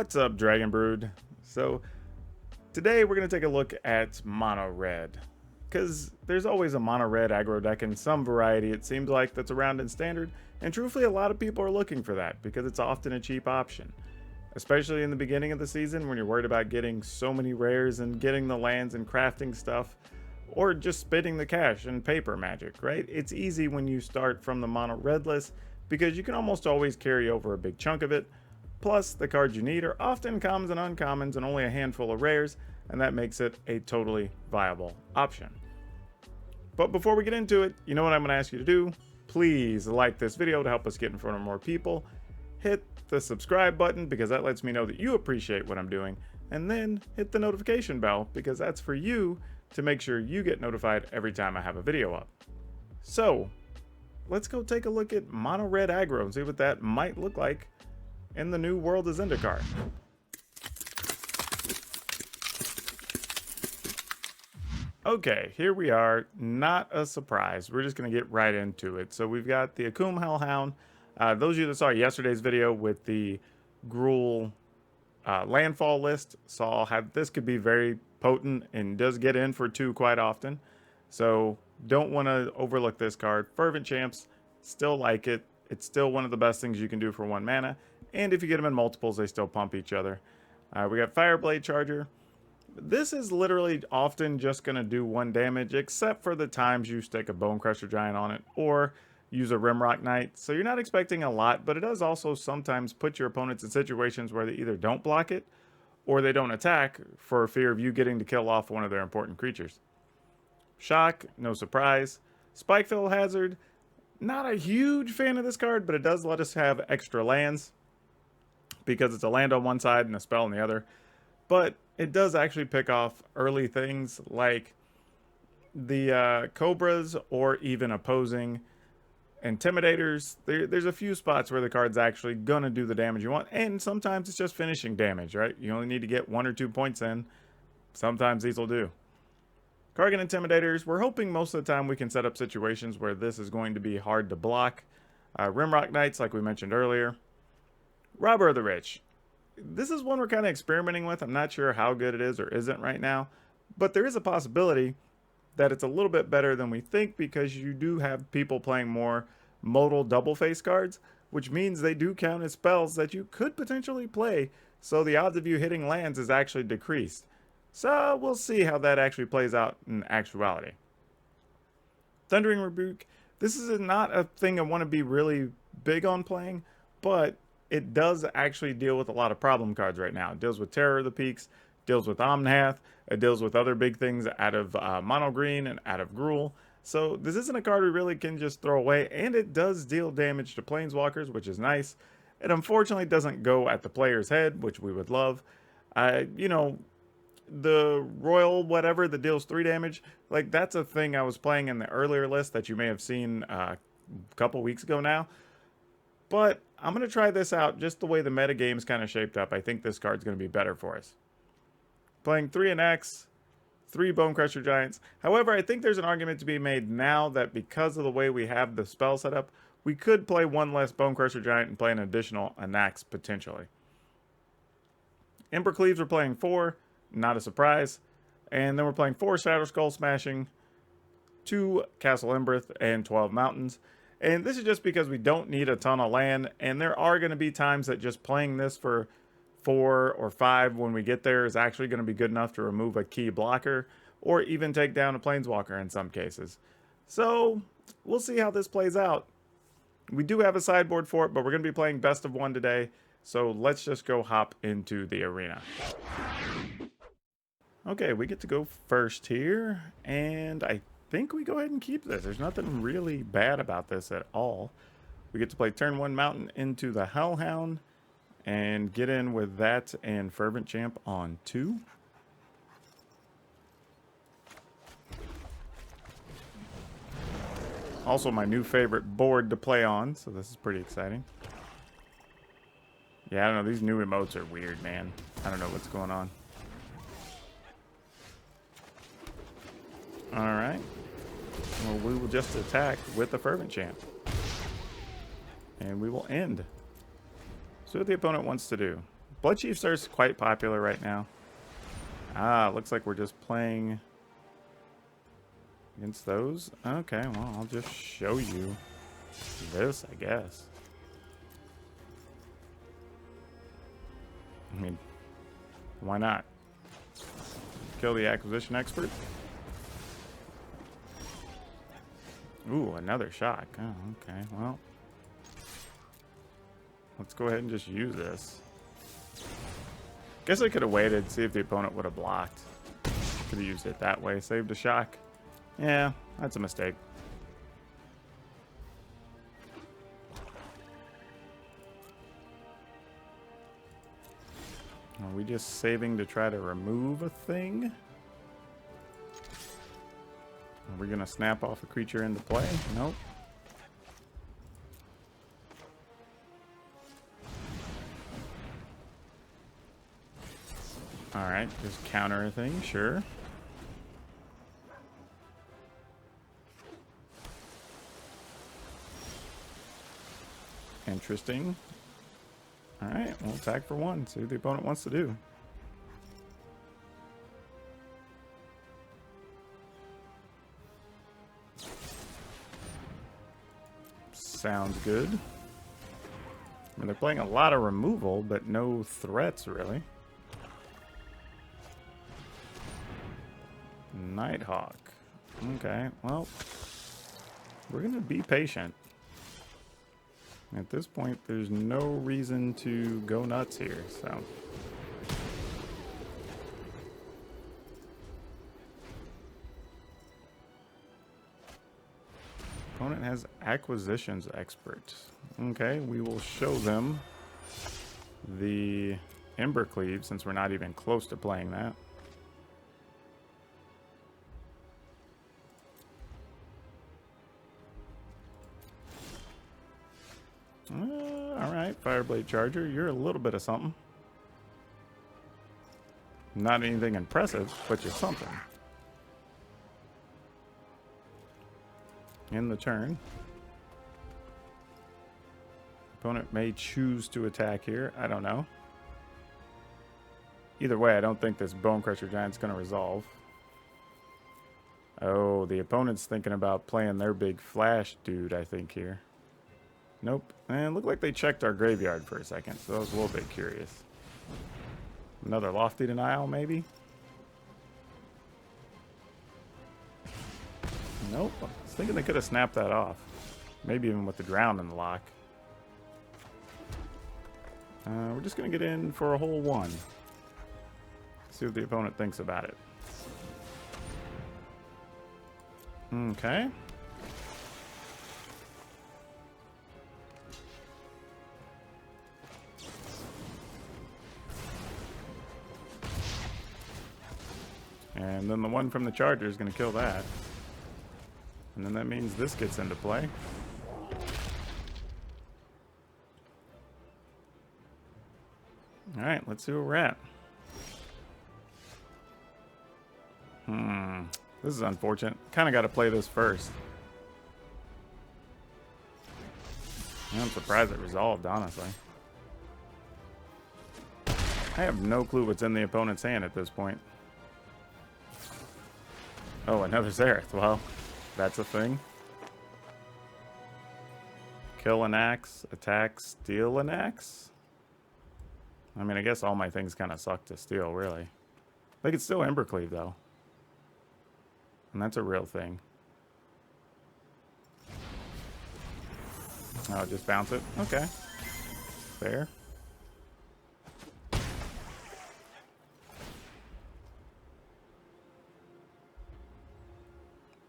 What's up, Dragon Brood? So today we're going to take a look at Mono Red, because there's always a Mono Red aggro deck in some variety, it seems like, that's around in Standard, and truthfully a lot of people are looking for that because it's often a cheap option, especially in the beginning of the season when you're worried about getting so many rares and getting the lands and crafting stuff, or just spending the cash in paper magic, right? It's easy when you start from the Mono Red list because you can almost always carry over a big chunk of it. Plus, the cards you need are often commons and uncommons and only a handful of rares, and that makes it a totally viable option. But before we get into it, you know what I'm going to ask you to do? Please like this video to help us get in front of more people. Hit the subscribe button because that lets me know that you appreciate what I'm doing, and then hit the notification bell because that's for you to make sure you get notified every time I have a video up. So, let's go take a look at Mono Red Aggro and see what that might look like in the new world of Zendikar. Okay, here we are. Not a surprise. We're just going to get right into it. So we've got the Akum Hellhound. Those of you that saw yesterday's video with the Gruul landfall list saw how this could be very potent and does get in for 2 quite often. So don't want to overlook this card. Fervent Champs, still like it. It's still one of the best things you can do for 1 mana. And if you get them in multiples, they still pump each other. We got Fireblade Charger. This is literally often just going to do 1 damage, except for the times you stick a Bonecrusher Giant on it or use a Rimrock Knight. So you're not expecting a lot, but it does also sometimes put your opponents in situations where they either don't block it or they don't attack for fear of you getting to kill off one of their important creatures. Shock, no surprise. Spikefill Hazard, not a huge fan of this card, but it does let us have extra lands because it's a land on one side and a spell on the other. But it does actually pick off early things like the Cobras or even opposing Intimidators. There's a few spots where the card's actually going to do the damage you want, and sometimes it's just finishing damage, right? You only need to get 1 or 2 points in. Sometimes these will do. Kargan Intimidators, we're hoping most of the time we can set up situations where this is going to be hard to block. Rimrock Knights, like we mentioned earlier. Robber of the Rich. This is one we're kind of experimenting with. I'm not sure how good it is or isn't right now, but there is a possibility that it's a little bit better than we think because you do have people playing more modal double face cards, which means they do count as spells that you could potentially play, so the odds of you hitting lands is actually decreased. So we'll see how that actually plays out in actuality. Thundering Rebuke. This is not a thing I want to be really big on playing, but it does actually deal with a lot of problem cards right now. It deals with Terror of the Peaks, deals with Omnath, it deals with other big things out of Mono Green and out of Gruul. So this isn't a card we really can just throw away, and it does deal damage to Planeswalkers, which is nice. It unfortunately doesn't go at the player's head, which we would love. You know, the Royal whatever that deals 3 damage, like that's a thing I was playing in the earlier list that you may have seen a couple weeks ago now. But I'm going to try this out just the way the metagame's kind of shaped up. I think this card's going to be better for us. Playing 3 and X, 3 Bonecrusher Giants. However, I think there's an argument to be made now that because of the way we have the spell set up, we could play 1 less Bonecrusher Giant and play an additional Anax potentially. Ember Cleaves we're playing 4, not a surprise. And then we're playing 4 Shadow Skull Smashing, 2 Castle Embereth, and 12 Mountains. And this is just because we don't need a ton of land, and there are going to be times that just playing this for 4 or 5 when we get there is actually going to be good enough to remove a key blocker, or even take down a Planeswalker in some cases. So, we'll see how this plays out. We do have a sideboard for it, but we're going to be playing best of 1 today, so let's just go hop into the arena. Okay, we get to go first here, and I think we go ahead and keep this. There's nothing really bad about this at all. We get to play turn 1 Mountain into the Hellhound and get in with that and Fervent Champ on 2. Also my new favorite board to play on, so this is pretty exciting. Yeah, I don't know, these new emotes are weird, man. I don't know what's going on. Alright. Well, we will just attack with the Fervent Champ. And we will end. See what the opponent wants to do. Blood Chiefs are quite popular right now. Ah, looks like we're just playing against those. Okay, well, I'll just show you this, I guess. I mean, why not? Kill the acquisition expert. Ooh, another shock. Oh, okay, well. Let's go ahead and just use this. Guess I could have waited, see if the opponent would have blocked. Could have used it that way, saved a shock. Yeah, that's a mistake. Are we just saving to try to remove a thing? Are we gonna snap off a creature into play? Nope. Alright, just counter a thing, sure. Interesting. Alright, we'll attack for one, see what the opponent wants to do. Sounds good. I mean, they're playing a lot of removal, but no threats, really. Nighthawk. Okay, well, we're going to be patient. At this point, there's no reason to go nuts here, so. Opponent has acquisitions expert. Okay, we will show them the Embercleave since we're not even close to playing that. Alright, Fireblade Charger, you're a little bit of something. Not anything impressive, but you're something. In the turn. Opponent may choose to attack here. I don't know. Either way, I don't think this Bonecrusher Giant's going to resolve. Oh, the opponent's thinking about playing their big flash dude, I think, here. Nope. And it looked like they checked our graveyard for a second, so I was a little bit curious. Another Lofty Denial, maybe? Nope. I was thinking they could have snapped that off. Maybe even with the Drown in the lock. We're just going to get in for a whole one. See what the opponent thinks about it. Okay. And then the one from the Charger is going to kill that. And then that means this gets into play. Alright, let's see where we're at. This is unfortunate. Kind of got to play this first. I'm surprised it resolved, honestly. I have no clue what's in the opponent's hand at this point. Oh, another Zereth. Well, that's a thing. Kill an axe, attack, steal an axe? I mean, I guess all my things kind of suck to steal, really. They could still Embercleave, though. And that's a real thing. Oh, just bounce it? Okay. Fair.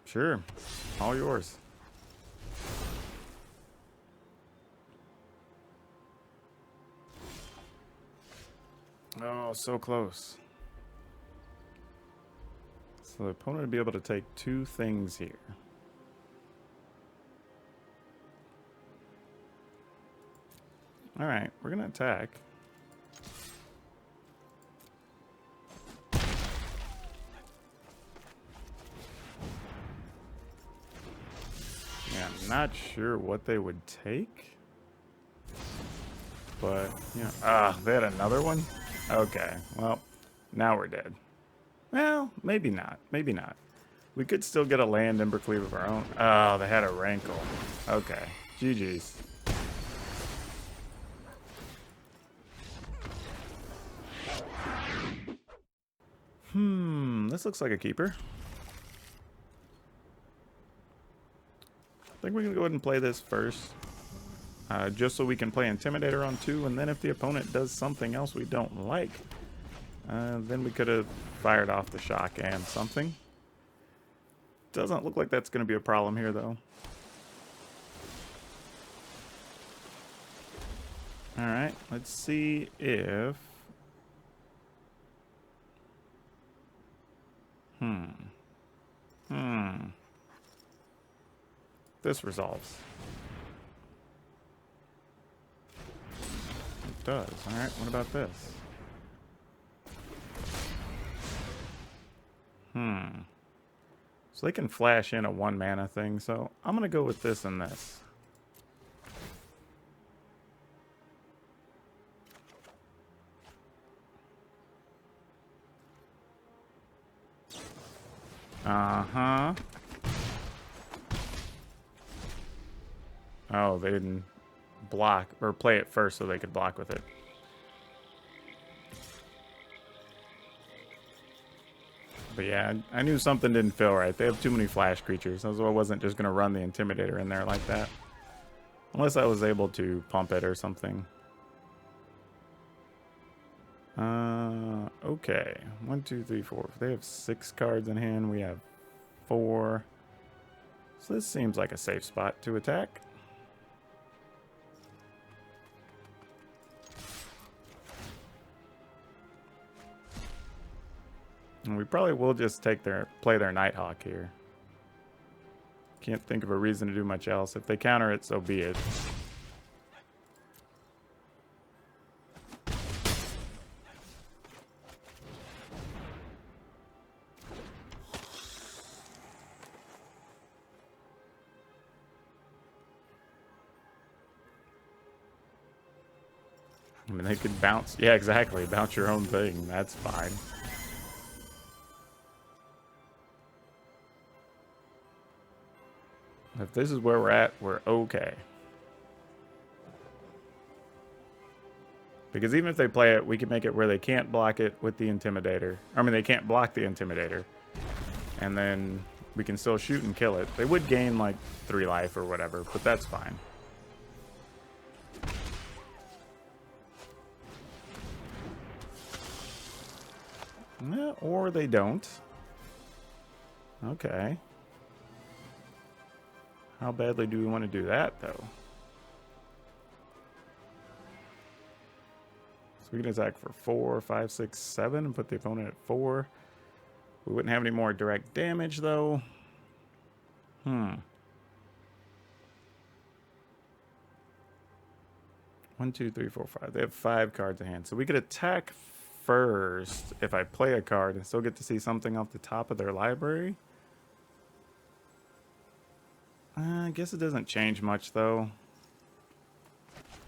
Sure. All yours. Oh, so close. So the opponent would be able to take two things here. Alright, we're going to attack. Yeah, I'm not sure what they would take. but, you know, they had another one? Okay, well, now we're dead. Well, maybe not. Maybe not. We could still get a land Embercleave of our own. Oh, they had a Rankle. Okay, GG's. This looks like a keeper. I think we're going to go ahead and play this first. Just so we can play Intimidator on 2, and then if the opponent does something else we don't like, then we could have fired off the shock and something. Doesn't look like that's going to be a problem here, though. Alright, let's see if... This resolves. It does. Alright, what about this? So they can flash in a 1 mana thing, so I'm going to go with this and this. Uh-huh. Oh, they didn't block, or play it first so they could block with it. But yeah, I knew something didn't feel right. They have too many flash creatures, so I wasn't just going to run the Intimidator in there like that. Unless I was able to pump it or something. Okay. 1, 2, 3, 4. They have 6 cards in hand. We have 4. So this seems like a safe spot to attack. And we probably will just play their Nighthawk here. Can't think of a reason to do much else. If they counter it, so be it. I mean, they could bounce. Yeah, exactly. Bounce your own thing. That's fine. If this is where we're at, we're okay. Because even if they play it, we can make it where they can't block it with the Intimidator. I mean, they can't block the Intimidator. And then we can still shoot and kill it. They would gain like 3 life or whatever, but that's fine. Yeah, or they don't. Okay. How badly do we want to do that, though? So we can attack for 4, 5, 6, 7 and put the opponent at 4. We wouldn't have any more direct damage, though. 1, 2, 3, 4, 5. They have 5 cards in hand. So we could attack first if I play a card and still get to see something off the top of their library. I guess it doesn't change much, though.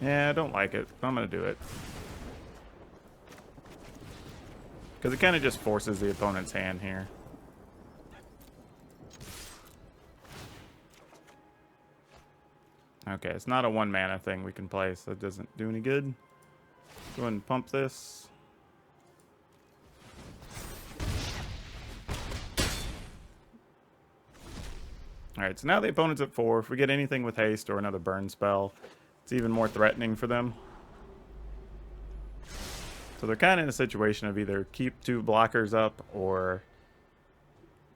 Yeah, I don't like it. I'm going to do it. Because it kind of just forces the opponent's hand here. Okay, it's not a 1 mana thing we can play, so it doesn't do any good. Go ahead and pump this. Alright, so now the opponent's at 4. If we get anything with haste or another burn spell, it's even more threatening for them. So they're kind of in a situation of either keep 2 blockers up or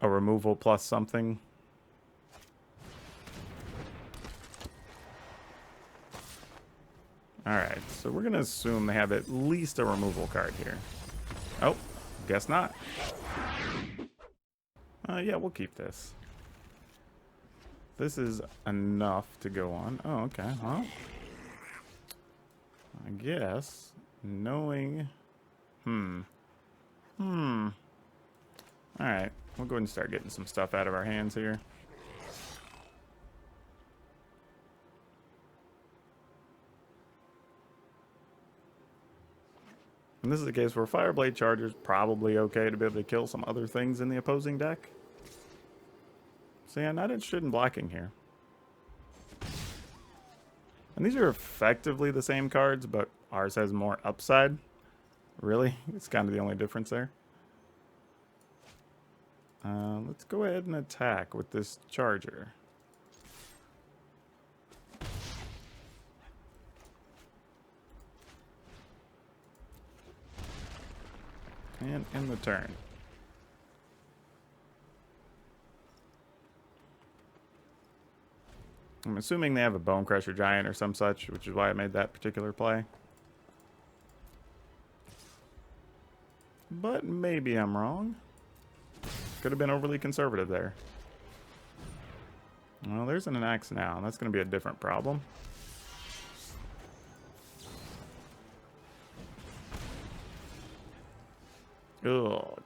a removal plus something. Alright, so we're going to assume they have at least a removal card here. Oh, guess not. Yeah, we'll keep this. This is enough to go on. Oh, okay. Well, I guess knowing... Alright, we'll go ahead and start getting some stuff out of our hands here. And this is a case where Fireblade Charger's probably okay to be able to kill some other things in the opposing deck. So yeah, not interested in blocking here. And these are effectively the same cards, but ours has more upside. Really? It's kind of the only difference there. Let's go ahead and attack with this Charger. And end the turn. I'm assuming they have a Bone Crusher Giant or some such, which is why I made that particular play. But maybe I'm wrong. Could have been overly conservative there. Well, there's an axe now. That's going to be a different problem. Ugh.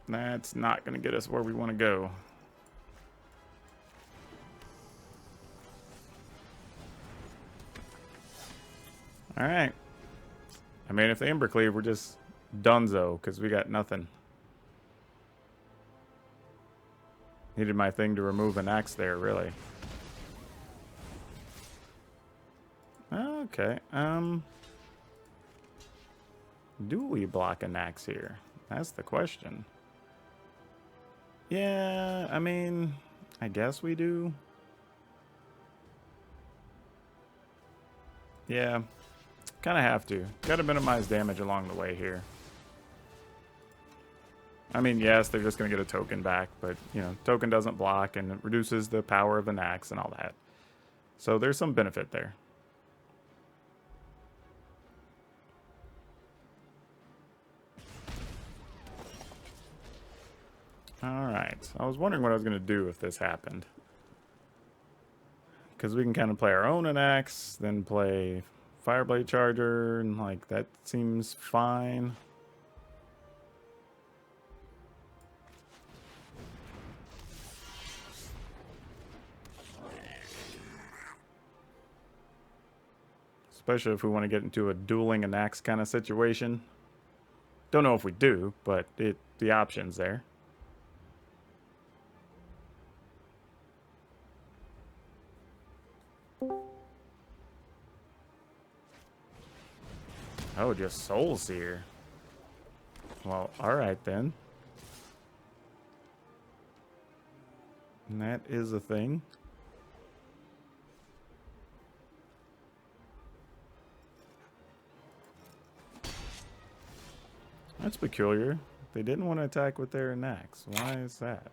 That's not going to get us where we want to go. Alright. I mean, if they Embercleave, we're just donezo, because we got nothing. Needed my thing to remove an axe there, really. Okay, do we block an axe here? That's the question. Yeah, I mean, I guess we do. Yeah, kind of have to. Got to minimize damage along the way here. I mean, yes, they're just going to get a token back, but, you know, token doesn't block and it reduces the power of an axe and all that. So there's some benefit there. Alright, I was wondering what I was going to do if this happened. Because we can kind of play our own axe, then play Fireblade Charger, and like, that seems fine. Especially if we want to get into a dueling an axe kind of situation. Don't know if we do, but the option's there. Oh, just Soul Seer. Well, alright then. And that is a thing. That's peculiar. They didn't want to attack with their axe. Why is that?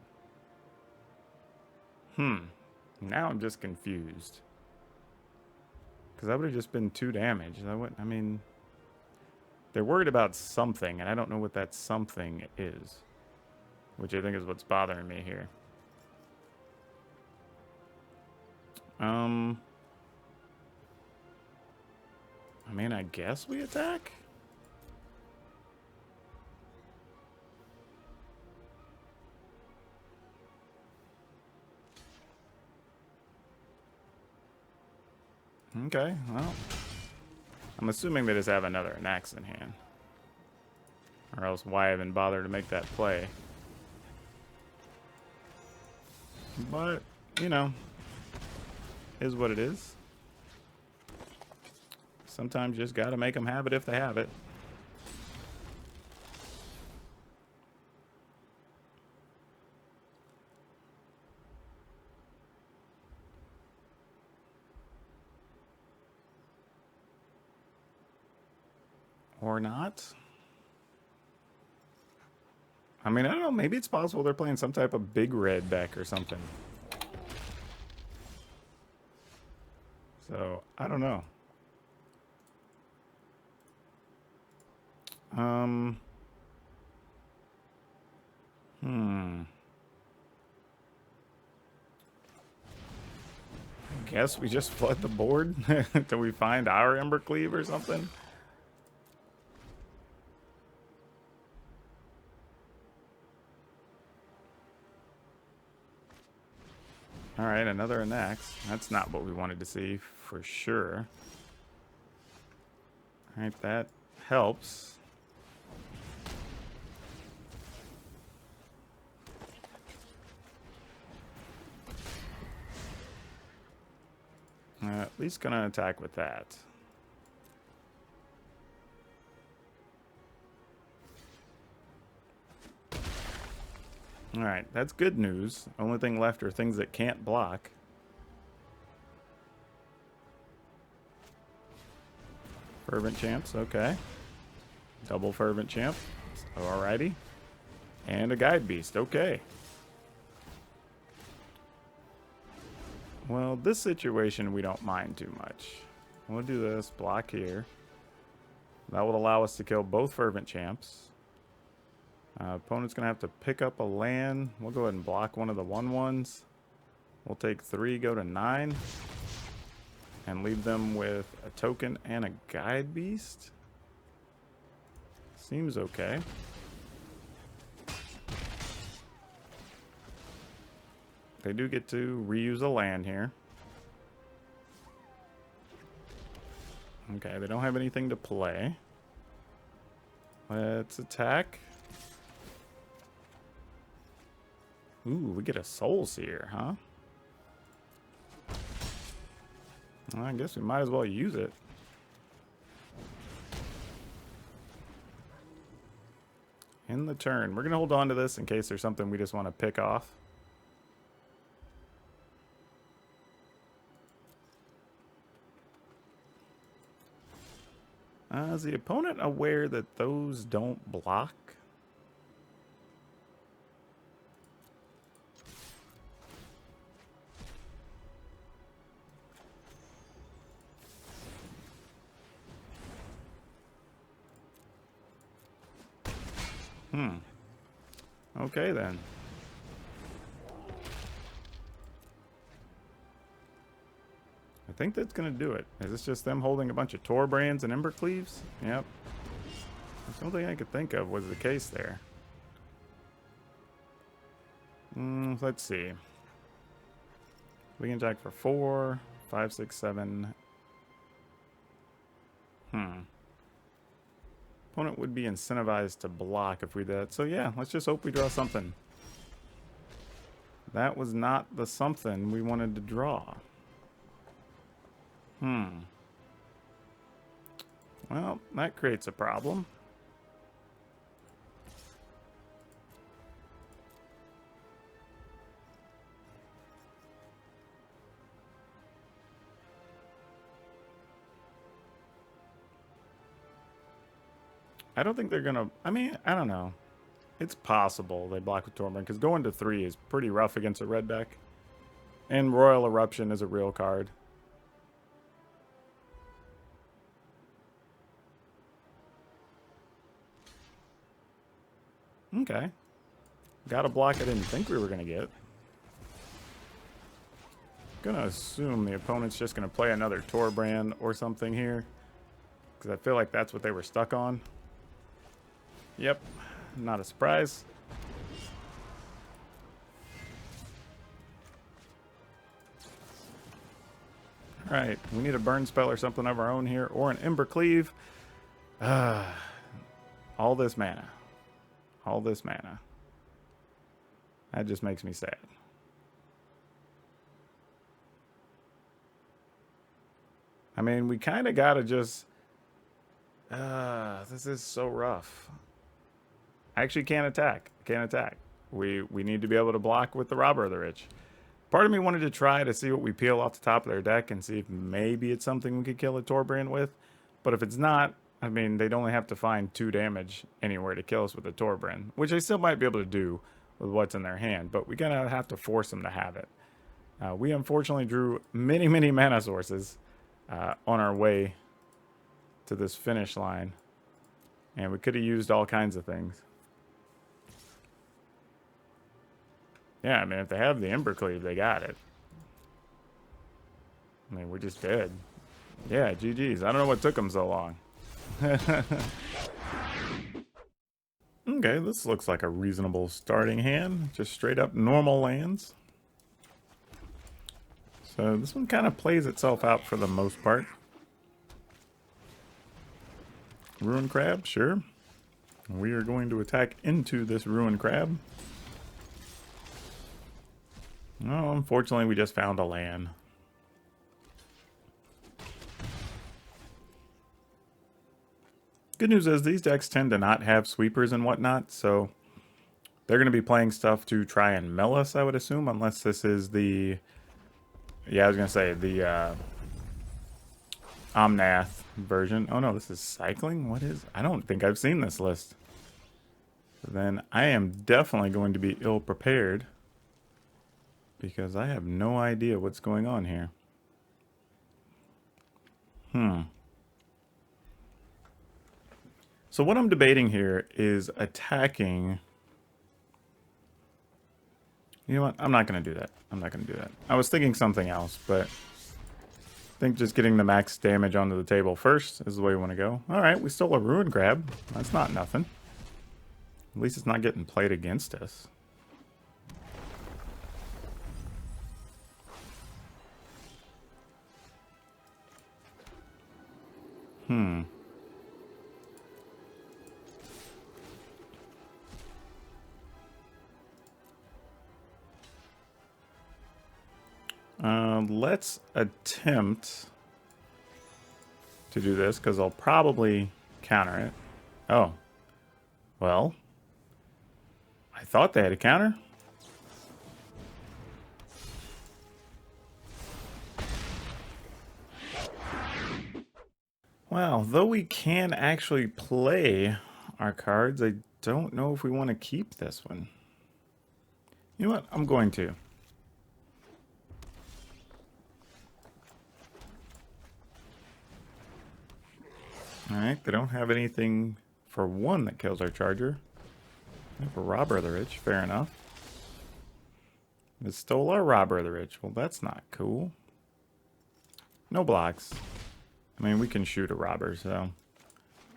Now I'm just confused. Because that would have just been 2 damage. I mean, they're worried about something, and I don't know what that something is. Which I think is what's bothering me here. I mean, I guess we attack? Okay, well, I'm assuming they just have another axe in hand. Or else why even bother to make that play? But, you know, is what it is. Sometimes you just gotta make them have it if they have it. Or not. I mean, I don't know. Maybe it's possible they're playing some type of big red deck or something. So, I don't know. I guess we just flood the board until we find our Embercleave or something. Alright, another axe. That's not what we wanted to see, for sure. Alright, that helps. At least gonna attack with that. Alright, that's good news. Only thing left are things that can't block. Fervent Champs, okay. Double Fervent Champ. Alrighty. And a Guide Beast, okay. Well, this situation we don't mind too much. We'll do this, block here. That would allow us to kill both Fervent Champs. Opponent's going to have to pick up a land. We'll go ahead and block one of the 1/1s. We'll take 3, go to 9. And leave them with a token and a Guide Beast. Seems okay. They do get to reuse a land here. Okay, they don't have anything to play. Let's attack. Ooh, we get a Soul Seer, huh? Well, I guess we might as well use it. In the turn. We're going to hold on to this in case there's something we just want to pick off. Is the opponent aware that those don't block? Okay then. I think that's going to do it. Is this just them holding a bunch of Torbrands and Embercleaves? Yep. That's the only thing I could think of was the case there. Let's see. We can attack for 4, 5, 6, 7. Opponent would be incentivized to block if we did that. So yeah, let's just hope we draw something. That was not the something we wanted to draw. Well, that creates a problem. I don't think they're gonna... I mean, I don't know. It's possible they block with Torment, because going to 3 is pretty rough against a red deck. And Royal Eruption is a real card. Okay. Got a block I didn't think we were going to get. Gonna assume the opponent's just going to play another Torbrand or something here. Because I feel like that's what they were stuck on. Yep. Not a surprise. Alright, we need a burn spell or something of our own here, or an Embercleave. All this mana. All this mana. That just makes me sad. I mean, we kind of got to just... this is so rough. I actually can't attack. Can't attack. We need to be able to block with the Robber of the Rich. Part of me wanted to try to see what we peel off the top of their deck and see if maybe it's something we could kill a Torbrand with. But if it's not, I mean, they'd only have to find 2 damage anywhere to kill us with a Torbrand, which they still might be able to do with what's in their hand, but we're going to have to force them to have it. We unfortunately drew many mana sources on our way to this finish line, and we could have used all kinds of things. Yeah, I mean, if they have the Embercleave, they got it. I mean, we're just dead. Yeah, GG's. I don't know what took them so long. Okay, this looks like a reasonable starting hand. Just straight up normal lands. So this one kind of plays itself out for the most part. Ruin Crab, sure. We are going to attack into this Ruin Crab. Oh, unfortunately, we just found a land. Good news is these decks tend to not have sweepers and whatnot, so they're going to be playing stuff to try and mill us, I would assume, unless this is the... Yeah, I was going to say, the Omnath version. Oh no, this is cycling? What is... I don't think I've seen this list. Then I am definitely going to be ill-prepared, because I have no idea what's going on here. So what I'm debating here is attacking... You know what? I'm not going to do that. I'm not going to do that. I was thinking something else, but I think just getting the max damage onto the table first is the way we want to go. Alright, we stole a Ruin Grab. That's not nothing. At least it's not getting played against us. Let's attempt to do this, because I'll probably counter it. Oh. Well. I thought they had a counter. Well, though we can actually play our cards, I don't know if we want to keep this one. You know what? I'm going to. Alright, they don't have anything for one that kills our charger. They have a Robber of the Rich, fair enough. It stole our Robber of the Rich. Well, that's not cool. No blocks. I mean, we can shoot a robber, so I'm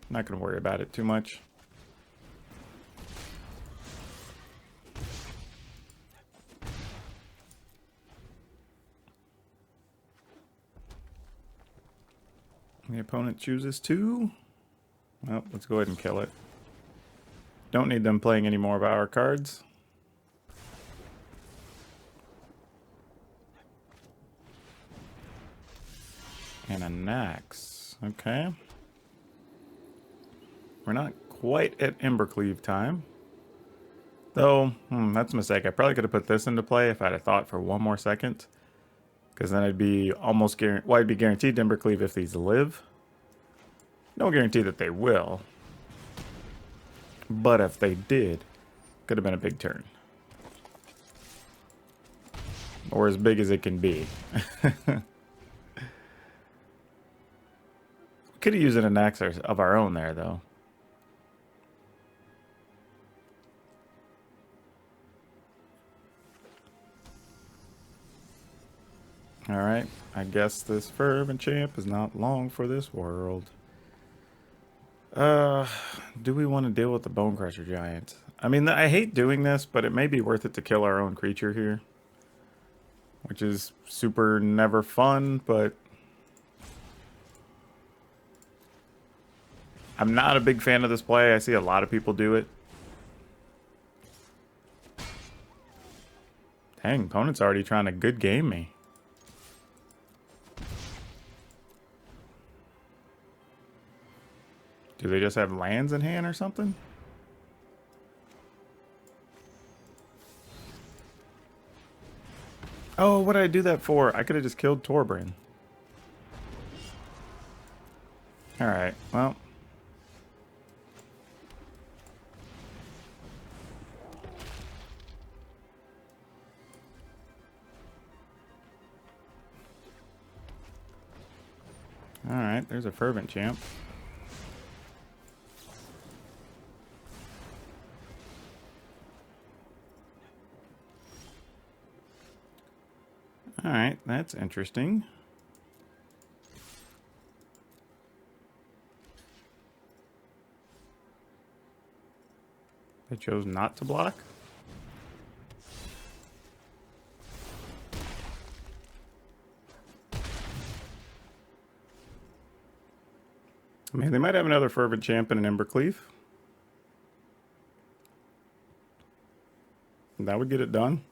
not going to worry about it too much. The opponent chooses to. Well, let's go ahead and kill it. Don't need them playing any more of our cards. And a Nax. Okay. We're not quite at Embercleave time. Though, that's a mistake. I probably could have put this into play if I'd have thought for one more second. Because then I'd be almost guaranteed... Well, I'd be guaranteed to Embercleave if these live. No guarantee that they will. But if they did, could have been a big turn. Or as big as it can be. Could have used an Nax of our own there, though. Alright, I guess this Fervent Champ is not long for this world. Do we want to deal with the Bone Crusher Giant? I mean, I hate doing this, but it may be worth it to kill our own creature here. Which is super never fun, but... I'm not a big fan of this play. I see a lot of people do it. Dang, opponent's already trying to good game me. Do they just have lands in hand or something? Oh, what did I do that for? I could have just killed Torbran. Alright, well. Alright, there's a Fervent Champ. Alright, that's interesting. They chose not to block. I mean, they might have another Fervent Champ and an Embercleave. That would get it done.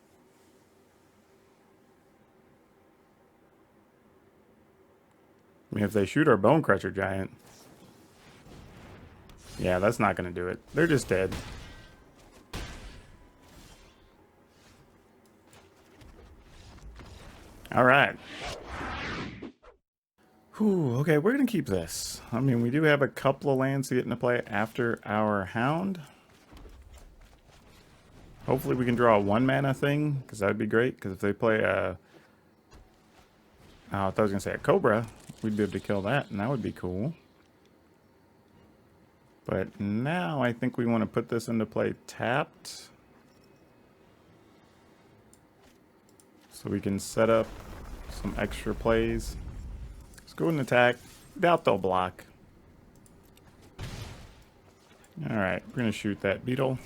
I mean, if they shoot our Bone Crusher Giant, Yeah, that's not going to do it. They're just dead. All right. Whew, okay, we're going to keep this. I mean, we do have a couple of lands to get into play after our Hound. Hopefully we can draw a 1-mana thing, because that would be great. Because if they play a... Oh, I thought I was going to say a Cobra. We'd be able to kill that, and that would be cool. But now I think we want to put this into play tapped. So we can set up some extra plays. Let's go and attack. Doubt they'll block. Alright, we're going to shoot that beetle.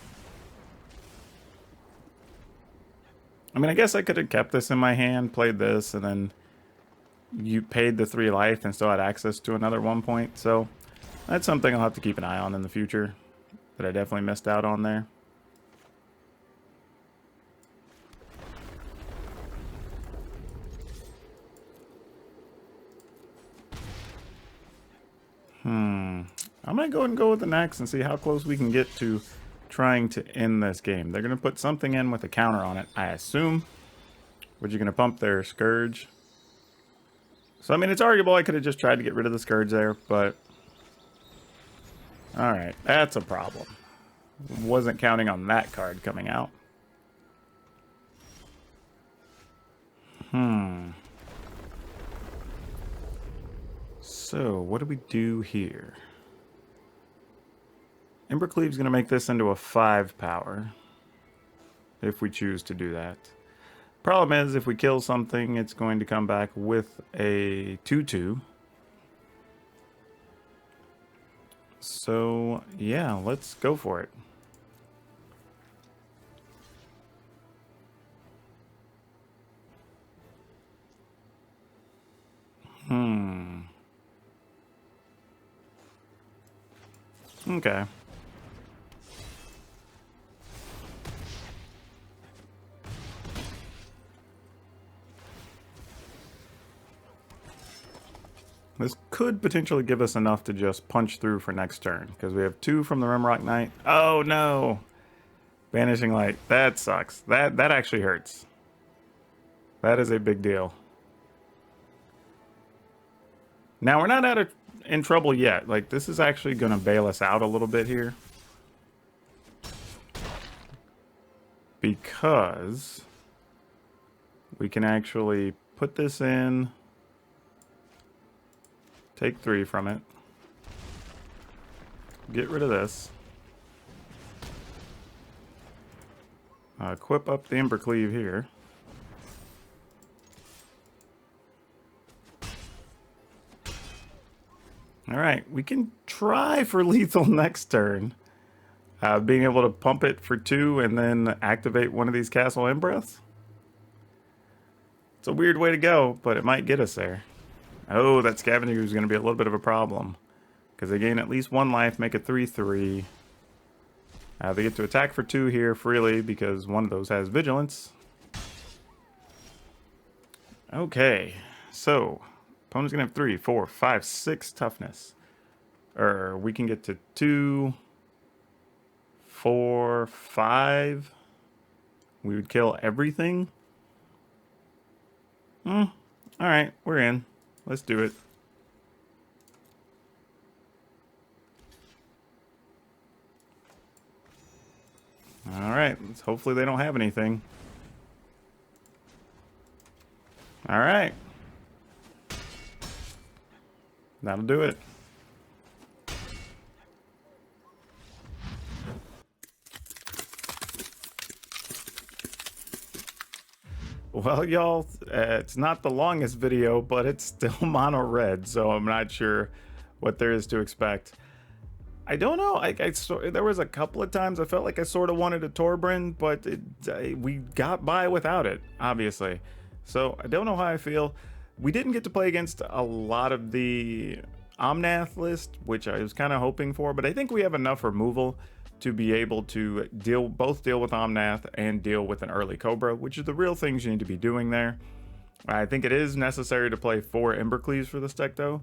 I mean, I guess I could have kept this in my hand, played this, and then you paid the 3 life and still had access to another 1 point. So that's something I'll have to keep an eye on in the future that I definitely missed out on there. I'm going to go ahead and go with the next and see how close we can get to trying to end this game. They're going to put something in with a counter on it, I assume. Which you're going to pump their Scourge. So, I mean, it's arguable I could have just tried to get rid of the Scourge there, but... Alright, that's a problem. Wasn't counting on that card coming out. So, what do we do here? Embercleave's going to make this into a 5 power. If we choose to do that. Problem is, if we kill something, it's going to come back with a 2/2. So, yeah, let's go for it. Okay. This could potentially give us enough to just punch through for next turn, because we have 2 from the Rimrock Knight. Oh no! Vanishing Light. That sucks. That actually hurts. That is a big deal. Now, we're not in trouble yet. Like, this is actually going to bail us out a little bit here. Because we can actually put this in, take 3 from it, get rid of this, equip up the Embercleave here. Alright, we can try for lethal next turn. Being able to pump it for 2 and then activate one of these Castle Embreaths. It's a weird way to go, but it might get us there. Oh, that Scavenger is going to be a little bit of a problem. Because they gain at least 1 life, make it 3/3. They get to attack for 2 here freely because one of those has Vigilance. Okay, so opponent's going to have 3, 4, 5, 6 toughness. Or we can get to 2, 4, 5. We would kill everything. Alright, we're in. Let's do it. Alright, hopefully they don't have anything. Alright. That'll do it. Well, y'all, it's not the longest video, but it's still mono red, so I'm not sure what there is to expect. I don't know. There was a couple of times I felt like I sort of wanted a Torbran, but we got by without it, obviously. So I don't know how I feel. We didn't get to play against a lot of the Omnath list, which I was kind of hoping for, but I think we have enough removal to be able to both deal with Omnath and deal with an early Cobra, which is the real things you need to be doing there. I think it is necessary to play 4 Embercleaves for this deck, though,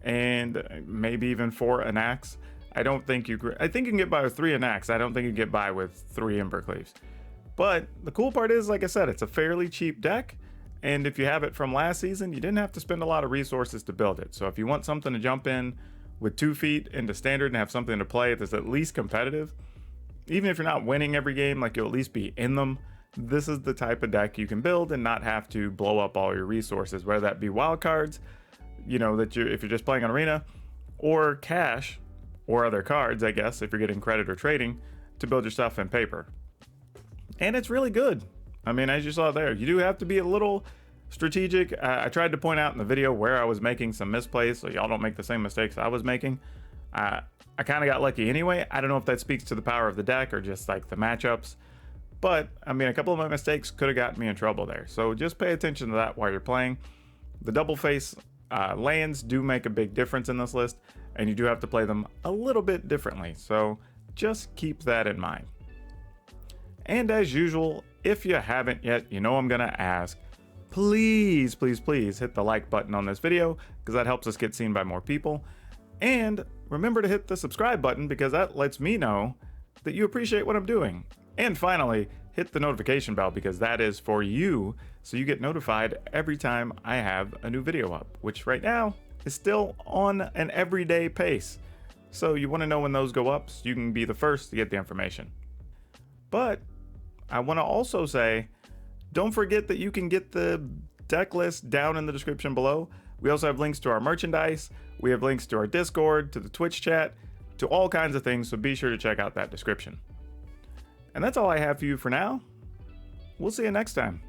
and maybe even 4 Anax. I don't think I think you can get by with 3 Anax. I don't think you can get by with 3 Embercleaves. But the cool part is, like I said, it's a fairly cheap deck. And if you have it from last season, you didn't have to spend a lot of resources to build it. So if you want something to jump in with 2 feet into standard and have something to play that's at least competitive, even if you're not winning every game, like you'll at least be in them, this is the type of deck you can build and not have to blow up all your resources, whether that be wild cards, you know, if you're just playing on Arena, or cash, or other cards, I guess, if you're getting credit or trading, to build your stuff in paper. And it's really good. I mean, as you saw there, you do have to be a little strategic. I tried to point out in the video where I was making some misplays, so y'all don't make the same mistakes I was making. I kind of got lucky anyway. I don't know if that speaks to the power of the deck or just like the matchups. But, I mean, a couple of my mistakes could have gotten me in trouble there. So just pay attention to that while you're playing. The double face lands do make a big difference in this list, and you do have to play them a little bit differently. So just keep that in mind. And as usual, if you haven't yet, you know I'm going to ask, please, please, please hit the like button on this video, because that helps us get seen by more people. And remember to hit the subscribe button, because that lets me know that you appreciate what I'm doing. And finally, hit the notification bell, because that is for you, so you get notified every time I have a new video up, which right now is still on an everyday pace. So you want to know when those go up so you can be the first to get the information. But I want to also say, don't forget that you can get the deck list down in the description below. We also have links to our merchandise. We have links to our Discord, to the Twitch chat, to all kinds of things, so be sure to check out that description. And that's all I have for you for now. We'll see you next time.